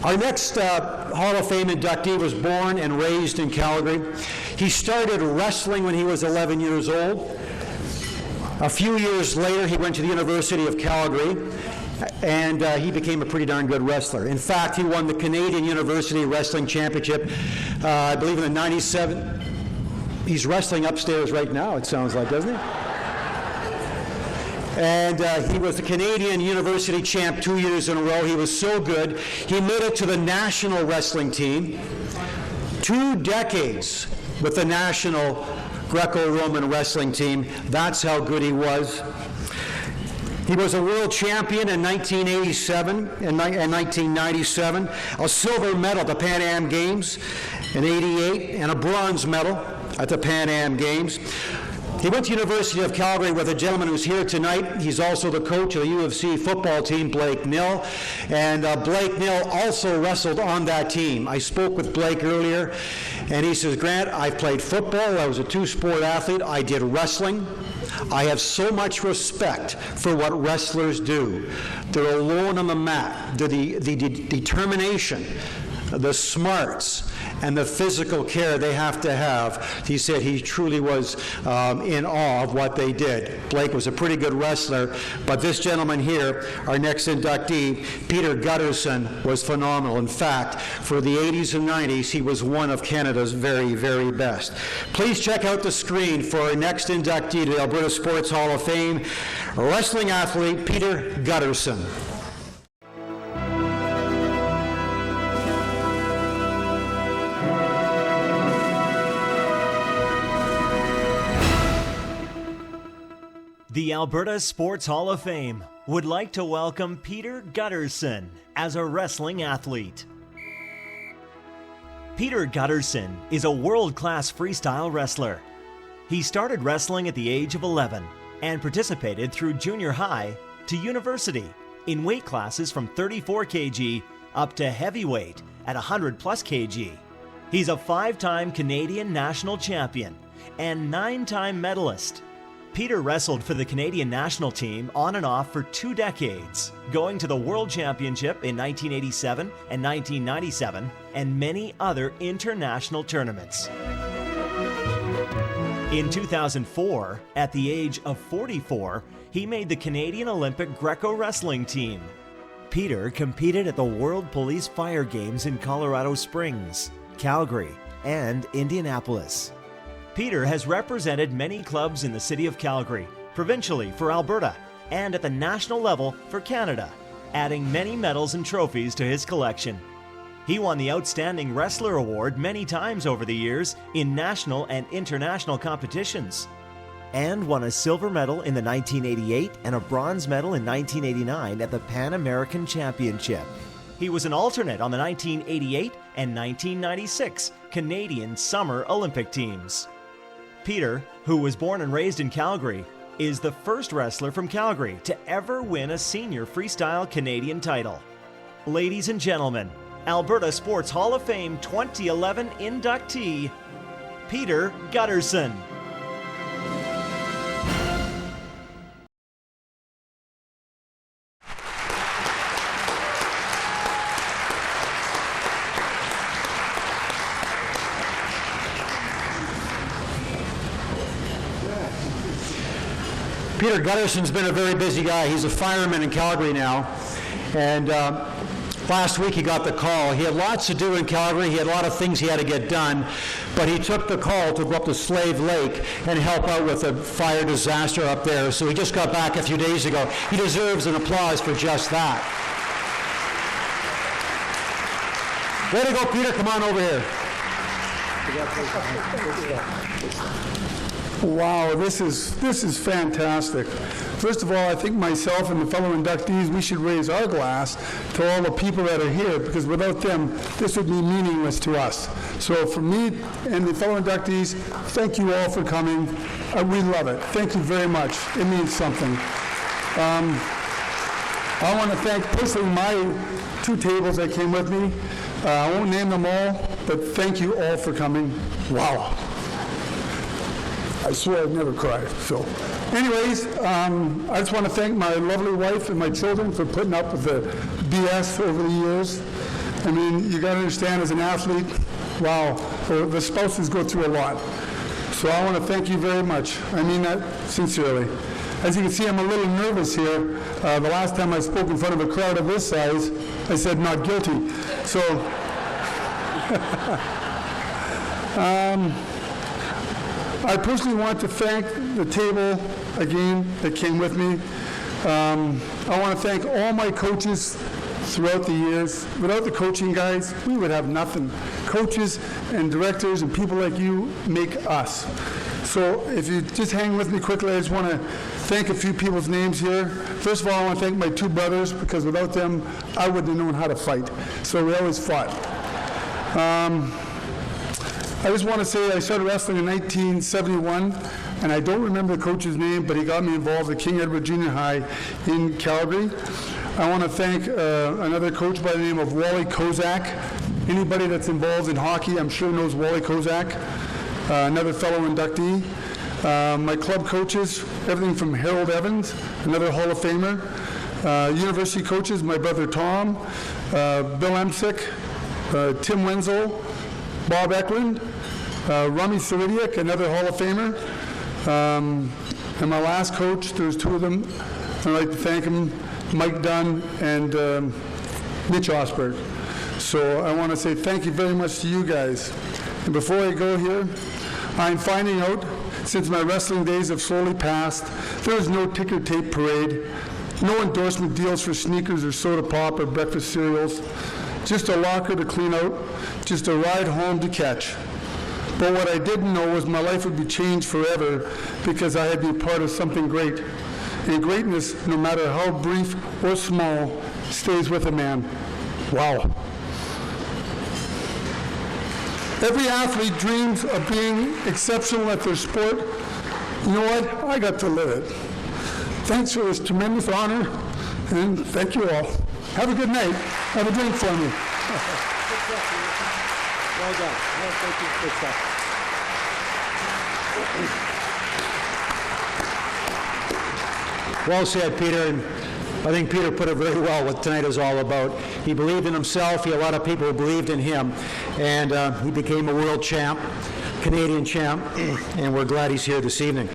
Our next Hall of Fame inductee was born and raised in Calgary. He started wrestling when he was 11 years old. A few years later, he went to the University of Calgary, and he became a pretty darn good wrestler. In fact, he won the Canadian University Wrestling Championship, I believe in the 97. He's wrestling upstairs right now, it sounds like, doesn't he? And he was the Canadian University champ 2 years in a row. He was so good. He made it to the national wrestling team. 2 decades with the national Greco-Roman wrestling team. That's how good he was. He was a world champion in 1987 and 1997, a silver medal at the Pan Am Games in '88, and a bronze medal at the Pan Am Games. He went to University of Calgary with a gentleman who's here tonight. He's also the coach of the UFC football team, Blake Nill. And Blake Nill also wrestled on that team. I spoke with Blake earlier, and he says, Grant, I've played football. I was a 2-sport athlete. I did wrestling. I have so much respect for what wrestlers do. They're alone on the mat. The determination, the smarts, and the physical care they have to have. He said he truly was in awe of what they did. Blake was a pretty good wrestler, but this gentleman here, our next inductee, Peter Guterson, was phenomenal. In fact, for the 80s and 90s, he was one of Canada's very, very best. Please check out the screen for our next inductee to the Alberta Sports Hall of Fame, wrestling athlete Peter Guterson. The Alberta Sports Hall of Fame would like to welcome Peter Guterson as a wrestling athlete. Peter Guterson is a world-class freestyle wrestler. He started wrestling at the age of 11 and participated through junior high to university in weight classes from 34 kg up to heavyweight at 100+ kg. He's a 5-time Canadian national champion and 9-time medalist. Peter wrestled for the Canadian national team on and off for 2 decades, going to the World Championship in 1987 and 1997, and many other international tournaments. In 2004, at the age of 44, he made the Canadian Olympic Greco wrestling team. Peter competed at the World Police Fire Games in Colorado Springs, Calgary, and Indianapolis. Peter has represented many clubs in the city of Calgary, provincially for Alberta, and at the national level for Canada, adding many medals and trophies to his collection. He won the Outstanding Wrestler Award many times over the years in national and international competitions, and won a silver medal in the 1988 and a bronze medal in 1989 at the Pan American Championship. He was an alternate on the 1988 and 1996 Canadian Summer Olympic teams. Peter, who was born and raised in Calgary, is the first wrestler from Calgary to ever win a senior freestyle Canadian title. Ladies and gentlemen, Alberta Sports Hall of Fame 2011 inductee, Peter Guterson. Peter Guterson's been a very busy guy. He's a fireman in Calgary now. And last week he got the call. He had lots to do in Calgary. He had a lot of things he had to get done. But he took the call to go up to Slave Lake and help out with a fire disaster up there. So he just got back a few days ago. He deserves an applause for just that. Way to go, Peter. Come on over here. Wow, this is fantastic. First of all, I think myself and the fellow inductees, we should raise our glass to all the people that are here, because without them, this would be meaningless to us. So for me and the fellow inductees, thank you all for coming. We love it. Thank you very much. It means something. I want to thank personally my 2 tables that came with me. I won't name them all, but thank you all for coming. Wow. I swear I'd never cry. So, anyways, I just want to thank my lovely wife and my children for putting up with the BS over the years. I mean, you got to understand, as an athlete, wow, the spouses go through a lot. So I want to thank you very much. I mean that sincerely. As you can see, I'm a little nervous here. The last time I spoke in front of a crowd of this size, I said not guilty. So, I personally want to thank the table again that came with me. I want to thank all my coaches throughout the years. Without the coaching guys, we would have nothing. Coaches and directors and people like you make us. So if you just hang with me quickly, I just want to thank a few people's names here. First of all, I want to thank my two brothers, because without them, I wouldn't have known how to fight. So we always fought. I just want to say I started wrestling in 1971, and I don't remember the coach's name, but he got me involved at King Edward Junior High in Calgary. I want to thank another coach by the name of Wally Kozak. Anybody that's involved in hockey, I'm sure knows Wally Kozak, another fellow inductee. My club coaches, everything from Harold Evans, another Hall of Famer. University coaches, my brother Tom, Bill Emsick, Tim Wenzel, Bob Eklund, Rummy Saridiak, another Hall of Famer. And my last coach, there's two of them, I'd like to thank them, Mike Dunn and Mitch Osberg. So I want to say thank you very much to you guys. And before I go here, I'm finding out, since my wrestling days have slowly passed, there is no ticker tape parade, no endorsement deals for sneakers or soda pop or breakfast cereals, just a locker to clean out, just a ride home to catch. But what I didn't know was my life would be changed forever, because I had been part of something great. And greatness, no matter how brief or small, stays with a man. Wow. Every athlete dreams of being exceptional at their sport. You know what? I got to live it. Thanks for this tremendous honor, and thank you all. Have a good night. Have a drink for me. Well done. Well, thank you. Good stuff. Well said, Peter. And I think Peter put it very well what tonight is all about. He believed in himself. He had a lot of people who believed in him. And he became a world champ, Canadian champ, and we're glad he's here this evening.